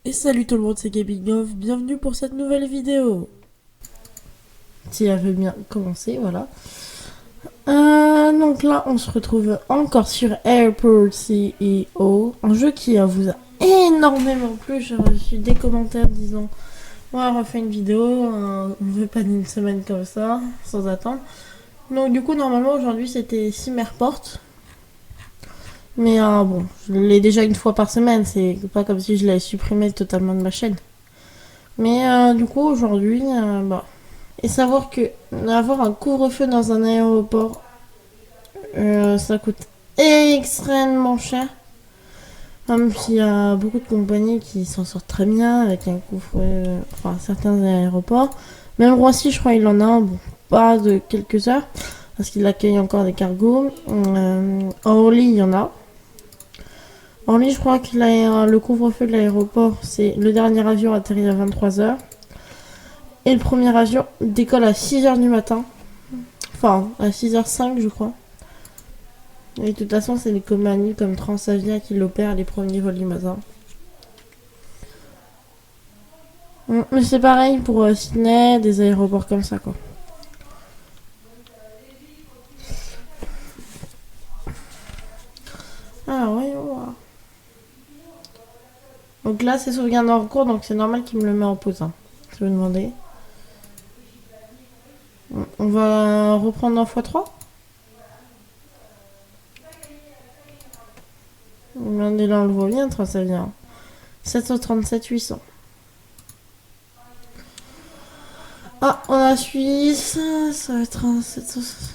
Et salut tout le monde, c'est Gabigov, bienvenue pour cette nouvelle vidéo. Si elle veut bien commencer, voilà. Donc là, on se retrouve encore sur Airport CEO, un jeu qui vous a énormément plu. J'ai reçu des commentaires disant ouais, on refait une vidéo, on veut pas d'une semaine comme ça, sans attendre. Donc du coup, normalement aujourd'hui c'était Sim Airport. Mais bon, je l'ai déjà une fois par semaine, c'est pas comme si je l'avais supprimé totalement de ma chaîne. Mais du coup, aujourd'hui, et savoir que avoir un couvre-feu dans un aéroport, ça coûte extrêmement cher. Même s'il y a beaucoup de compagnies qui s'en sortent très bien avec un couvre-feu, enfin certains aéroports. Même Roissy, je crois, il en a un, bon, pas de quelques heures, parce qu'il accueille encore des cargos. Orly, il y en a. Orly, je crois que le couvre-feu de l'aéroport, c'est le dernier avion atterrit à 23 heures. Et le premier avion décolle à 6 heures du matin. Enfin, à 6h05, je crois. Et de toute façon, c'est des compagnies comme Transavia qui l'opèrent les premiers vols du matin. Mais c'est pareil pour Sydney, des aéroports comme ça, quoi. Ah, voyons voir. Donc là, c'est sauvegarde en cours, donc c'est normal qu'il me le met en pause. Hein, si vous demandez. On va reprendre en x3. Là, on le voit bien, Transavia. 737 800. Ah, on a Suisse. Ça va être un 760.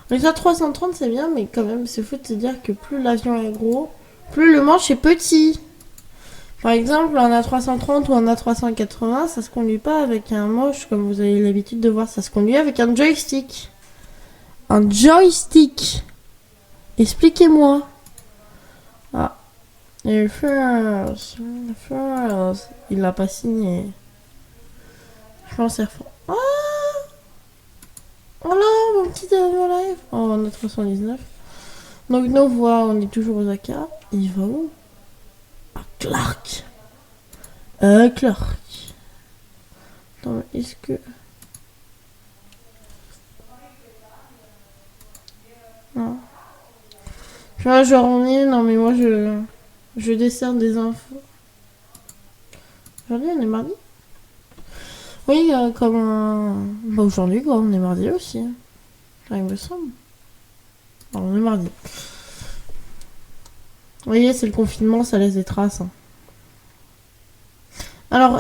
Les A330 c'est bien, mais quand même, c'est fou de se dire que plus l'avion est gros, plus le manche est petit. Par exemple, un A330 ou un A380, ça se conduit pas avec un manche comme vous avez l'habitude de voir, ça se conduit avec un joystick. Un joystick. Expliquez-moi. Ah. Et first, il l'a pas signé. Je pense que ah, voilà, mon petit avion live. Oh, on a 319. Donc, nous voit, on est toujours aux AK. Il va où? À Clark. Clark. Attends, est-ce que. Non. Tu vois, genre, on est. Non, mais moi, je décerne des infos. Aujourd'hui, on est mardi? Oui, comme un. Bah, aujourd'hui, quoi, on est mardi aussi. Ça, il me semble. Non, on est mardi. Vous voyez, c'est le confinement, ça laisse des traces. Hein. Alors,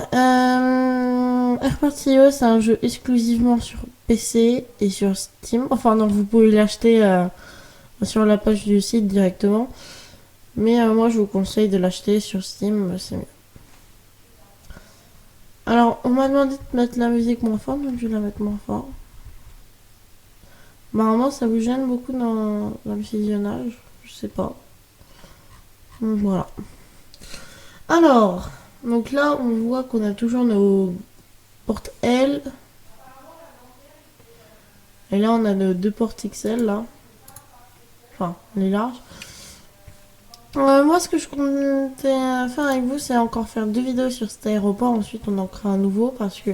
Airpartio, c'est un jeu exclusivement sur PC et sur Steam. Enfin, non, vous pouvez l'acheter sur la page du site directement. Mais moi, je vous conseille de l'acheter sur Steam, c'est mieux. Alors, on m'a demandé de mettre la musique moins fort, donc je vais la mettre moins fort. Apparemment, ça vous gêne beaucoup dans le visionnage. Je sais pas. Donc, voilà. Alors, donc là, on voit qu'on a toujours nos portes L. Et là, on a nos deux portes XL, là. Enfin, les larges. Moi, ce que je comptais faire avec vous, c'est encore faire 2 vidéos sur cet aéroport. Ensuite, on en crée un nouveau parce que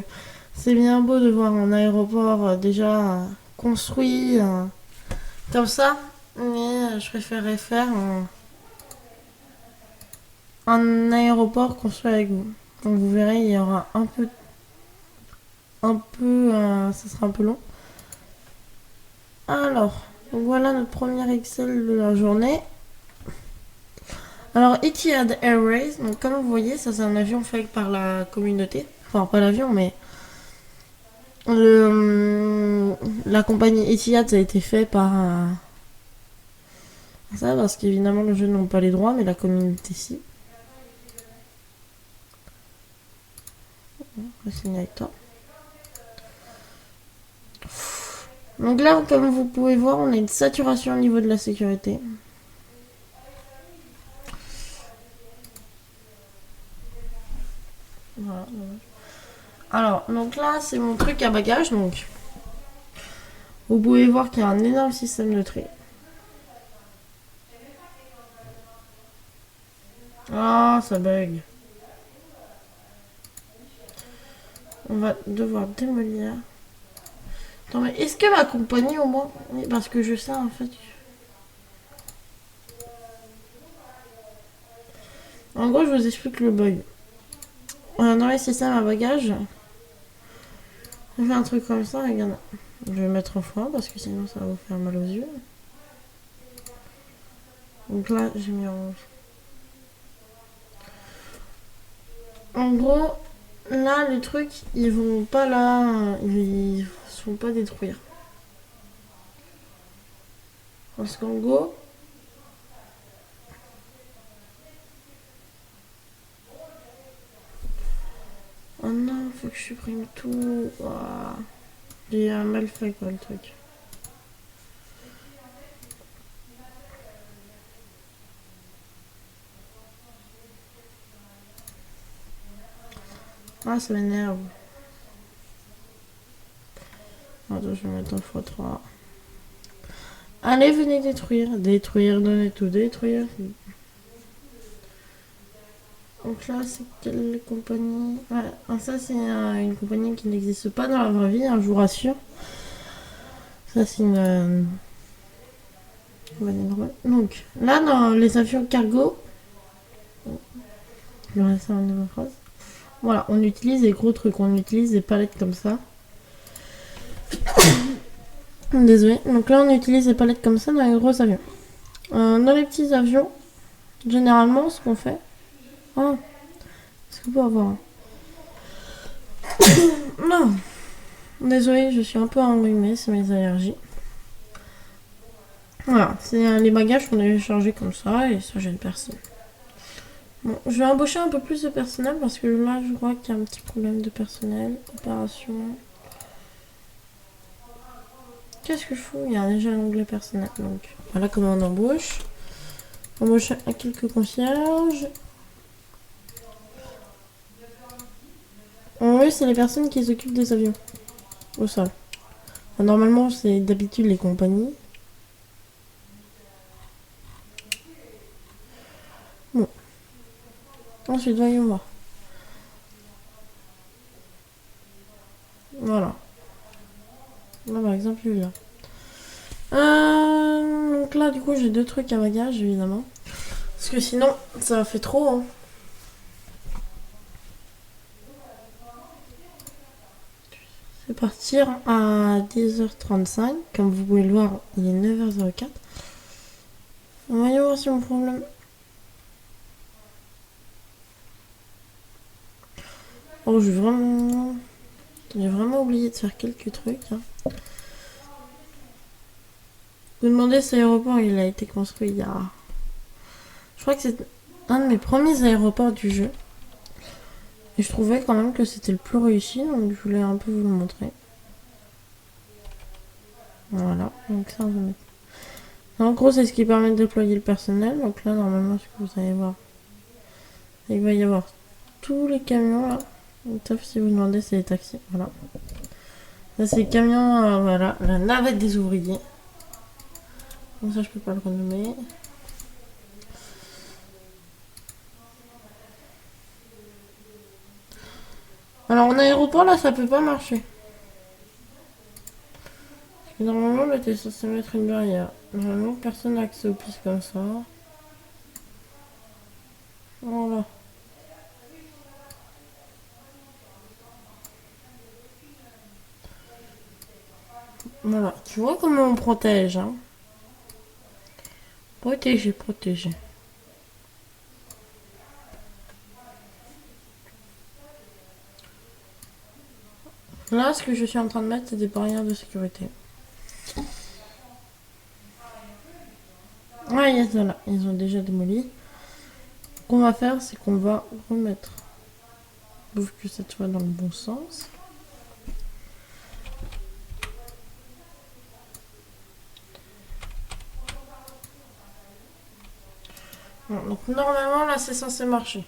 c'est bien beau de voir un aéroport déjà construit comme ça. Mais je préférerais faire un aéroport construit avec vous. Donc, vous verrez, il y aura ça sera un peu long. Alors, donc voilà notre première Excel de la journée. Alors, Etihad Airways, donc comme vous voyez, ça c'est un avion fait par la communauté. Enfin, pas l'avion, mais la compagnie Etihad, ça a été fait par ça, parce qu'évidemment, le jeu n'ont pas les droits, mais la communauté si. On va signer avec toi. Donc là, comme vous pouvez voir, on a une saturation au niveau de la sécurité. Voilà. Alors, donc là, c'est mon truc à bagages, donc vous pouvez voir qu'il y a un énorme système de tri. Ah, ça bug. On va devoir démolir. Attends, mais est-ce que ma compagnie au moins... Oui, parce que je sais en fait... En gros, je vous explique le bug. Dans les systèmes à bagages, on fait un truc comme ça, regarde. Je vais mettre en froid parce que sinon ça va vous faire mal aux yeux. Donc là, j'ai mis en rouge. En gros, là, les trucs, ils vont pas là, ils se font pas détruire. Parce qu'en gros... Oh non, faut que je supprime tout. Ouah. J'ai mal fait quoi le truc. Ah, ça m'énerve. Attends, je vais mettre en x3. Allez, venez détruire. Détruire, donner tout, détruire. Donc là, c'est quelle compagnie? Ouais, ça, c'est une compagnie qui n'existe pas dans la vraie vie, hein, je vous rassure. Ça, c'est une... Donc, là, dans les avions cargo... Je vais rester en ma phrase. Voilà, on utilise des gros trucs. On utilise des palettes comme ça. Désolé. Donc là, on utilise des palettes comme ça dans les gros avions. Dans les petits avions, généralement, ce qu'on fait... Ah, est-ce que vous pouvez avoir... Non. Désolé, je suis un peu enrhumée, c'est mes allergies. Voilà, c'est les bagages qu'on est chargés comme ça et ça gêne personne. Bon, je vais embaucher un peu plus de personnel parce que là, je crois qu'il y a un petit problème de personnel. Opération. Qu'est-ce que je fous? Il y a déjà l'onglet personnel. Donc, voilà comment on embauche. Embauche à quelques concierges. En vrai, c'est les personnes qui s'occupent des avions au sol. Enfin, normalement, c'est d'habitude les compagnies. Bon. Ensuite, voyons voir. Voilà. Là, par exemple, celui-là. Donc là, du coup, j'ai deux trucs à bagages, évidemment. Parce que sinon, ça fait trop. Hein. Je vais partir à 10h35. Comme vous pouvez le voir, il est 9h04. Voyons voir si mon problème... Oh, j'ai vraiment oublié de faire quelques trucs. Hein. Vous demandez cet aéroport, il a été construit il y a... Je crois que c'est un de mes premiers aéroports du jeu. Et je trouvais quand même que c'était le plus réussi, donc je voulais un peu vous le montrer. Voilà, donc ça on va mettre. En gros, c'est ce qui permet de déployer le personnel. Donc là, normalement, ce que vous allez voir, il va y avoir tous les camions là. Sauf si vous demandez, c'est les taxis. Voilà. Là, c'est les camions, voilà, la navette des ouvriers. Donc ça, je peux pas le renommer. Alors en aéroport, là, ça peut pas marcher. Parce que normalement, là, t'es censé mettre une barrière. Normalement, personne n'a accès aux pistes comme ça. Voilà. Voilà. Tu vois comment on protège, hein. Protéger, protéger. Là, ce que je suis en train de mettre, c'est des barrières de sécurité. Ouais, il y a ça là. Ils ont déjà démoli. Ce qu'on va faire, c'est qu'on va remettre. Pour que ça soit dans le bon sens. Bon, donc normalement, là, c'est censé marcher.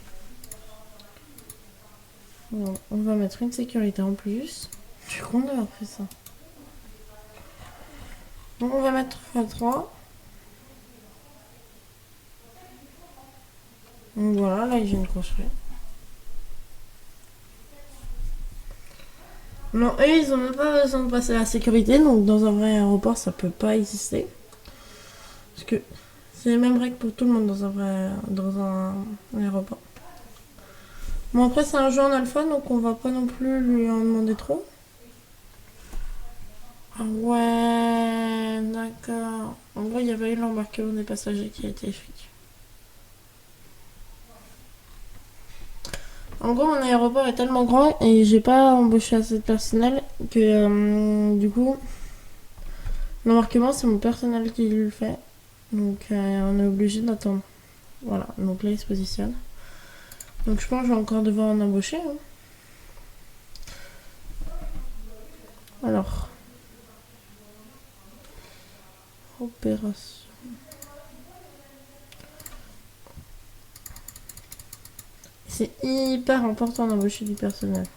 Bon, on va mettre une sécurité en plus. Je suis con d'avoir fait ça. Donc on va mettre x3. Donc voilà, là ils viennent construire. Non, eux ils ont même pas besoin de passer la sécurité, donc dans un vrai aéroport ça peut pas exister. Parce que c'est les mêmes règles pour tout le monde dans un aéroport. Bon après c'est un jeu en alpha, donc on va pas non plus lui en demander trop. Ah ouais, d'accord. En gros il y avait eu l'embarquement des passagers qui a été effectué. En gros, mon aéroport est tellement grand et j'ai pas embauché assez de personnel que du coup, l'embarquement c'est mon personnel qui le fait. Donc on est obligé d'attendre. Voilà, donc là il se positionne. Donc je pense que je vais encore devoir en embaucher. Hein. Alors, opération. C'est hyper important d'embaucher du personnel.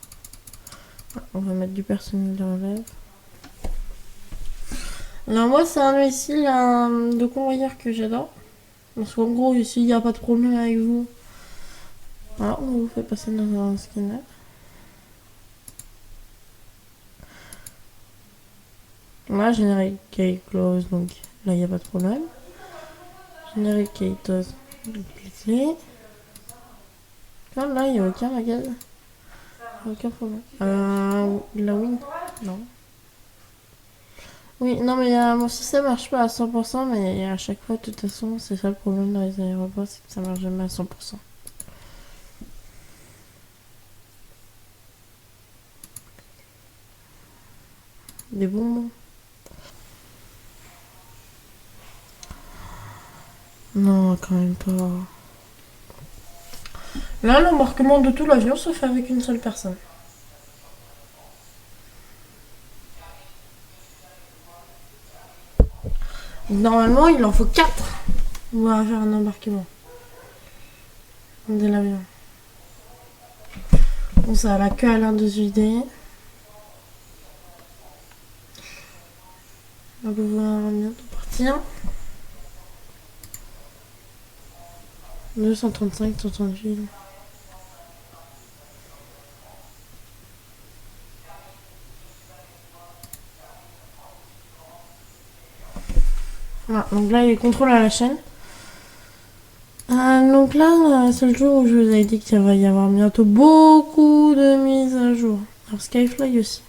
On va mettre du personnel de relève. Alors moi c'est un ici de convoyeur que j'adore. Parce qu'en gros ici il n'y a pas de problème avec vous. Voilà, on vous fait passer dans un scanner. Là, générique key close, donc là, il n'y a pas de problème. Générique key close, cliquez. Là, il n'y a aucun bagage. Aucun problème. La win non. Oui, non, mais mon système marche pas à 100%, mais à chaque fois, de toute façon, c'est ça le problème dans les aéroports, c'est que ça marche jamais à 100%. Des bonbons. Non, quand même pas. Là, l'embarquement de tout l'avion se fait avec une seule personne. Normalement, il en faut 4 pour faire un embarquement de l'avion. Bon, ça a la queue à l'heure de juillet. On va pouvoir bientôt partir. 235, 138. Voilà, donc là il y a contrôle à la chaîne. Donc là, c'est le jour où je vous avais dit qu'il va y avoir bientôt beaucoup de mises à jour. Alors Skyfly aussi.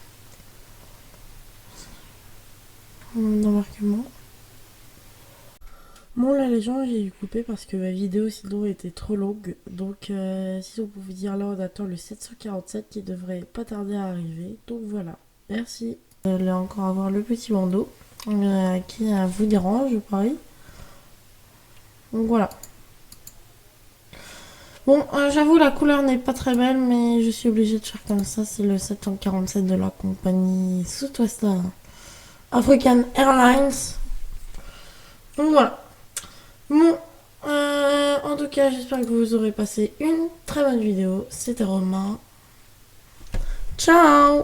D'embarquement. Bon là les gens j'ai dû couper parce que ma vidéo sinon était trop longue. Donc si on pouvait dire là on attend le 747 qui devrait pas tarder à arriver. Donc voilà, merci. Là encore avoir le petit bandeau qui vous dérange je parie. Donc voilà. Bon, j'avoue, la couleur n'est pas très belle, mais je suis obligée de faire comme ça. C'est le 747 de la compagnie Southwest African Airlines. Donc voilà. Bon, en tout cas, j'espère que vous aurez passé une très bonne vidéo. C'était Romain. Ciao!